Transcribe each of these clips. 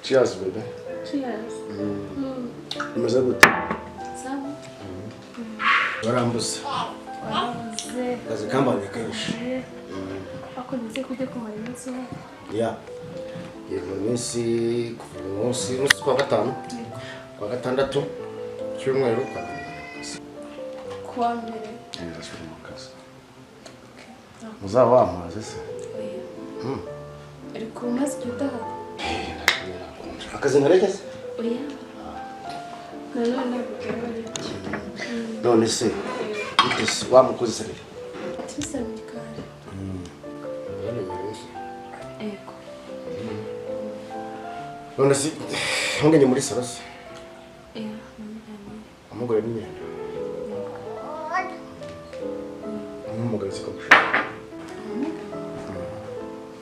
Cheers, baby. Cheers. Umeze gute? Sawa. Warambuze. Warambuze. Kazi kambanye kenshi. Ako nize kujya kumara iminsi. Ya. Yego minsi kuva munsi kwa gatanu. Kwa gatandatu. Cyumweru kwa. Kwa mbere. Ndashobora mu kazi. Muzaba wamaze se? Oya. Ariko umaze utaha. Akazi nkarekeze? Oya. None se bitese wamukoze se rero? Atisa mikare. Ego. None se ngenye muri salasi? Iya, amugore n'imyenda. Umugore siko gushaka.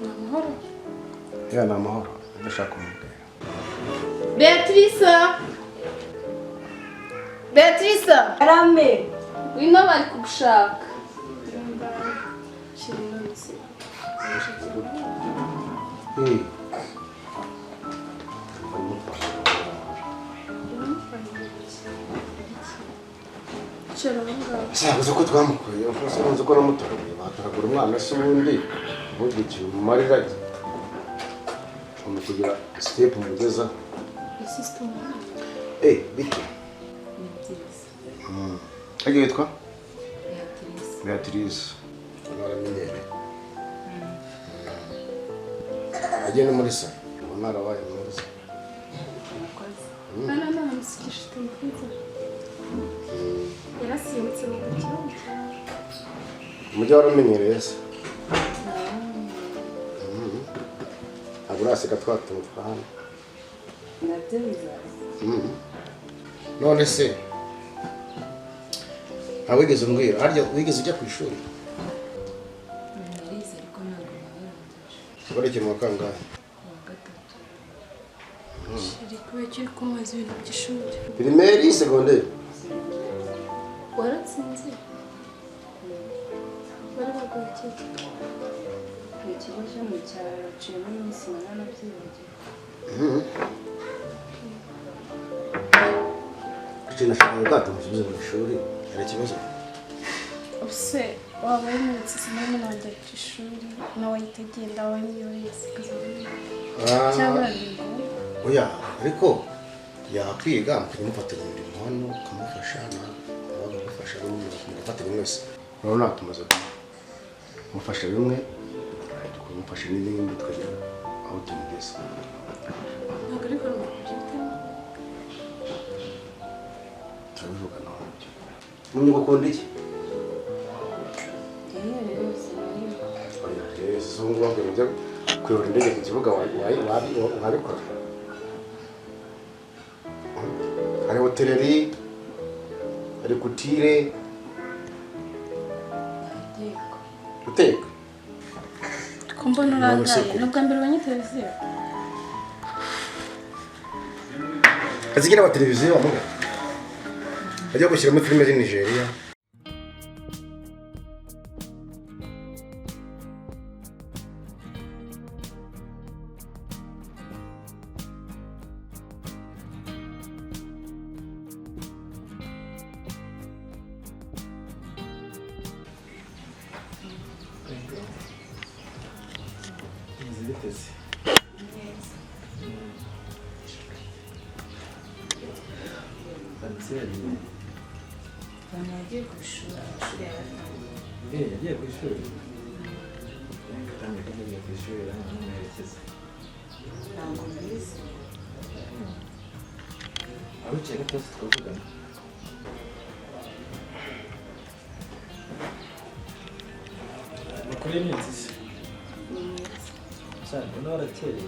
Namahoro. Ya namahoro, ndashaka umugore. Beatrice. Arame. Wino bari kugushaka. Sabuze ko twamukuye, ufase nzi ko namutoraguye, batoragura umwana se ubundi ubugiye mu marira. Umukugira step mugeza. System. Bite. Agiye witwa? Beatrice. Baramenyere. Agenda muri sa. Umwana wabaye muri sa. Ana namusikisha tumukwiza. Yarasimbutse mu cyumba. Umujyi waramenyereye se. Agurasiga twatumva hano. None se awigeze mbwira harya wigeze ujya ku ishuri? Narize ariko ntabwo nabarangije. Bareke mu kangahe? Shiri kuba kiri kumaza ibintu by'ishuri. Primaire, secondaire. Waratsinze. Bari bagwaki. Ni ikigo cyo mu cyaro ciyemo iminsi manana byibagiwe. Kuchina shaka gato musubize mu ishuri. Ari kibazo. Use waba umunsi sinema najya ku ishuri nawe yitegenda wanyiyorese kuzana. Cyangwa Oya, ariko yakwiga mukamufatanya imirimo hano kamufasha na bagufasha n'umufatanya mwese. Urabona tumaze kumufasha bimwe kumufasha n'ibindi twagera aho tumugeze. ntabwo ariko rubyita. Turabivuga naho. Munye gukunda iki? Oya, songo wabwe mujya kwiyora indege ku kibuga wabikora. Hari hoteleri, hari kutire, guteka. Ko mbona urangaye nubwo mbere ubonye televiziyo. Azigira wa televiziyo amuga. Ajya gushyiramo filime z'i Nigeria. Inzitane. Yagiye ku ishuri yaratangiye. Yagiye ku ishuri. Yagiye ku ishuri aramuherekeza. Ntabwo mbizi. Aho uciye gatose twavugana. Makuru y'iminsi se? Cyane no arateye.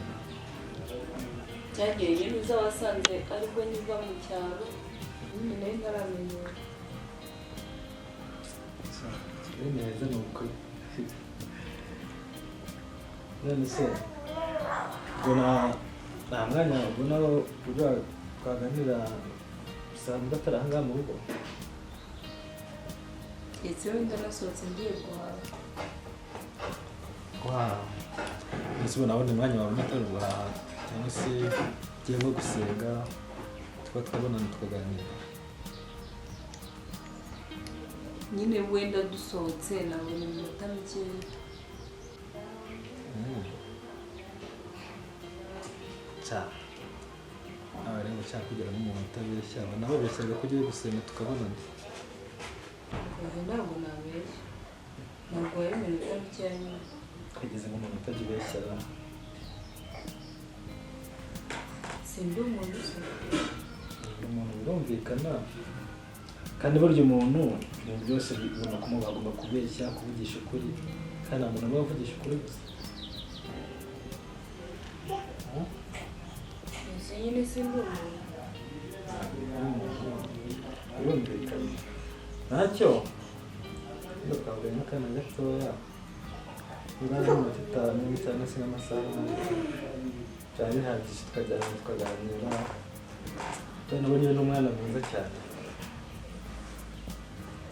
Cyagiye niza wasanze aribwo niva mu cyaro. Nyine ntaramenyera. Neza nuko. None se ubona nta mwanya ubona uba twaganira usanga udataranga mu rugo? Ese wenda nasohotse ngiye guhaha. Ese ubona abona umwanya wawe unatora guhaha cyangwa se igihe nko gusenga tuba twabonana tukaganira. nyine wenda dusohotse nabona iminota mikeya. Rero nshaka kugera n'umuntu utabeshya naho beshyaga ko ugiye gusenga tukabonana. Ntabwo nabeshya, ntabwo ari iminota mikeya nyine. Kugeza nk'umuntu utabeshya. Sindi umuntu se. Umuntu birumvikana kandi burya umuntu ibintu byose bigomba kumuba agomba kubeshya kuvugisha ukuri kandi nta muntu aba avugisha ukuri gusa. nyine sindi umuntu. Birumvikana ntacyo iyo twavuye n'akana gatoya niba ari iminota 5 cyangwa se n'amasaha byaba bihagije tukajyana tukaganira. Nabonye n'umwana mwiza cyane,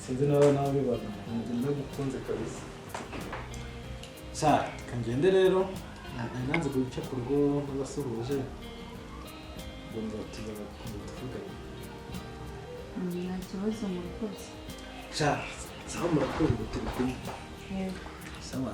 sinzi nawe bibona ndagukunze kabisa. Kangende rero nanze guca ku rugo n'abasuhuje ngomba tuzaga kuvugana. Nta kibazo mu rwose. Sawa murakoze turi kumwe. Yego. Sawa.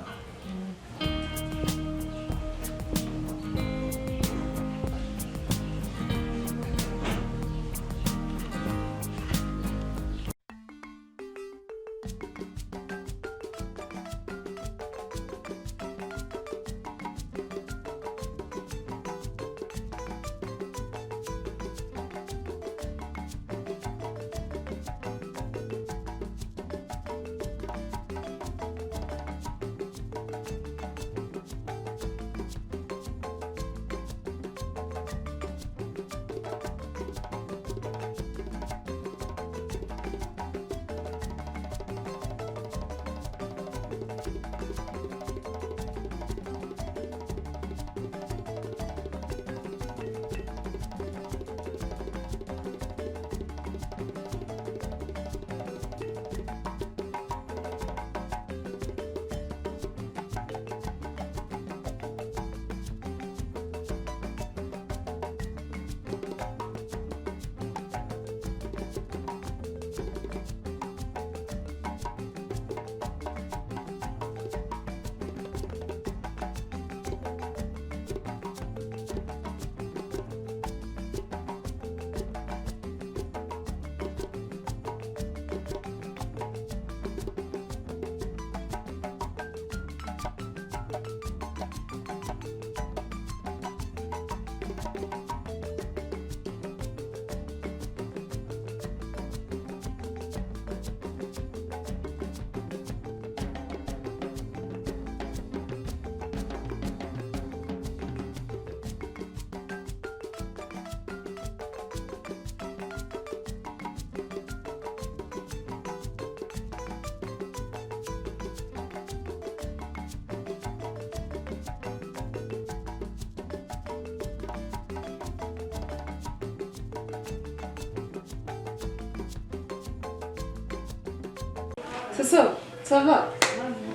Sison, ça va?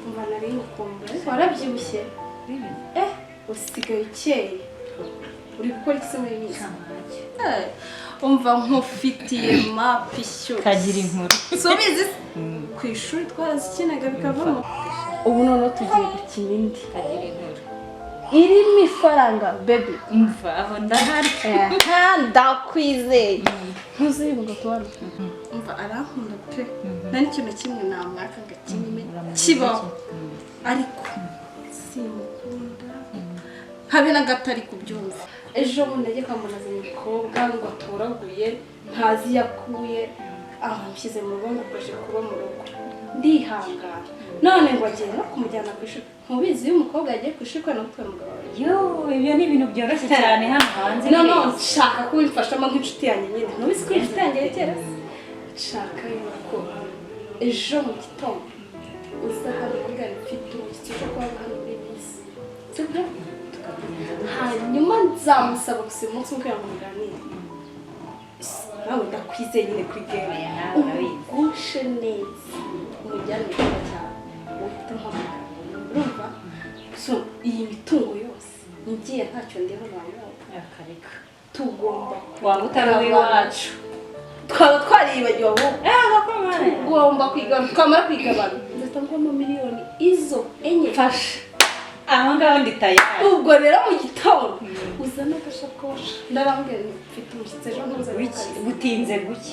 Umva nari ngukumbuye. Warabyibushye? Usigaye ukeye. Uri gukora iki se muri iyi minsi? Umva nkufitiye mapisho. Kagira inkuru. Subizi ku ishuri twarazikinaga bikavamo. Ubu noneho tugiye gukina indi. Kagira inkuru. Irimo ifaranga baby. Umva aho ndahari. Ndakwizeye. Ntuzibuka tubana. Umva arankunda pe. Nani kintu kimwe namwaka ngakimime kibaho. Ariko simukunda. Habe na gatari kubyumva. Ejo bundi nagiye kwamunaza umukobwa ngo atoraguye ntazi yakuye amushyize mu rugo ngo aje kuba mu rugo. Ndihangana. None ngo agiye no kumujyana ku ishuri. Mubizi uyu mukobwa yagiye ku ishuri kwa natwe mugabo. Yo, ibyo ni ibintu byoroshye cyane hano hanze. No, nshaka kubimfashamo nk'inshuti yanjye nyine. Nubizi ko inshuti yanjye kera. Nshaka yuko ejo mu gitondo uza hano kuri gari mfite umushyitsi cyo kuba hano muri bisi. Sibyo? Hanyuma nzamusaba gusa umunsi umwe kugira ngo muganire. Nawe ndakwizeye nyine kuri game. Ugushe neza. Umujyane neza cyane. Uhita umpamagara. Urumva? So, iyi mitungo yose ngiye ntacyo ndiho nawe akareka tugomba waba utari iwacu twaba twaribagiwe ahubwo gakomeye tugomba kwiga twamara kwiga abantu ndatangwamo miliyoni izo enye fasha aho ngaho ndi tayari ubwo rero mu gitondo uzana agashakoshi ndarambwira mfite umushyitsi ejo ntuze gutinze guke